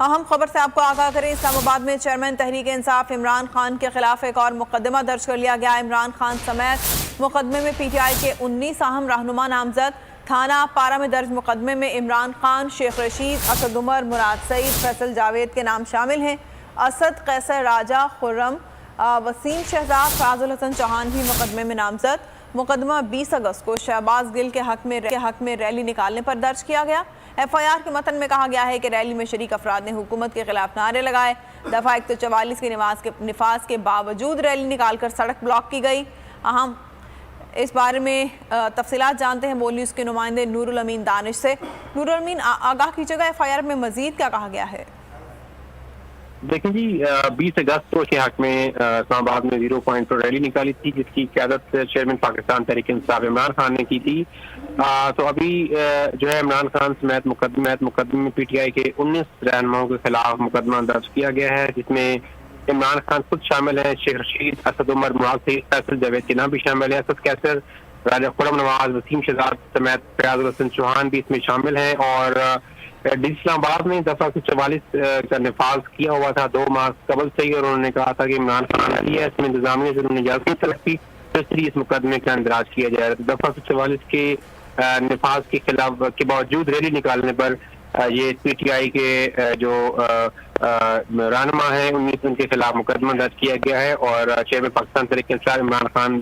अहम खबर से आपको आगाह करें। इस्लामाबाद में चेयरमैन तहरीक इंसाफ इमरान खान के खिलाफ एक और मुकदमा दर्ज कर लिया गया। इमरान खान समेत मुकदमे में पीटीआई के 19 अहम रहनुमा नामजद। थाना पारा में दर्ज मुकदमे में इमरान खान, शेख रशीद, असद उमर, मुराद सईद, फैसल जावेद के नाम शामिल हैं। असद, कैसर राजा, खुर्रम, वसीम शहजाद, फाजुल हसन चौहान भी मुकदमे में नामजद। मुकदमा 20 अगस्त को शहबाज गिल के हक में रैली निकालने पर दर्ज किया गया। एफआईआर के मतन में कहा गया है कि रैली में शरीक अफराद ने हुकूमत के खिलाफ नारे लगाए। दफा 144 के निफाज के बावजूद रैली निकालकर सड़क ब्लॉक की गई। अहम इस बारे में तफसीलात जानते हैं बोल न्यूज़ के नुमाइंदे नूरुल अमीन दानिश से। नूरुल अमीन, आगाह कीजिएगा, एफआईआर में मजीद क्या कहा गया है? देखिए जी, 20 अगस्त को के हक में इस्लामाबाद में 0 पॉइंट पर रैली निकाली थी, जिसकी क़यादत चेयरमैन पाकिस्तान तहरीक इंसाफ इमरान खान ने की थी। तो अभी जो है इमरान खान समेत मुकदमे में पीटीआई के 19 रहनुमाओं के खिलाफ मुकदमा दर्ज किया गया है, जिसमें इमरान खान खुद शामिल है, शेख रशीद, असद उमर, मुराद सईद, फैसल जावेद के नाम भी शामिल है। असद, कैसर राजा, खुर्रम, नवाज, वसीम शहजाद समेत फाजुल हसन चौहान भी इसमें शामिल हैं। और इस्लामाबाद में दफा 144 का निफाज किया हुआ था 2 माह कबल से ही, और उन्होंने कहा था कि इमरान खान अली है, इसमें इंतजामिया से उन्होंने इजाजत तलब की, तो इसलिए इस मुकदमे का इंदराज किया जाए। दफा 144 के निफाज के खिलाफ के बावजूद रैली निकालने पर ये पीटीआई के जो रहनुमा है 19 उनके खिलाफ मुकदमा दर्ज किया गया है। और चेयरमैन पाकिस्तान तहरीक इंसाफ इमरान खान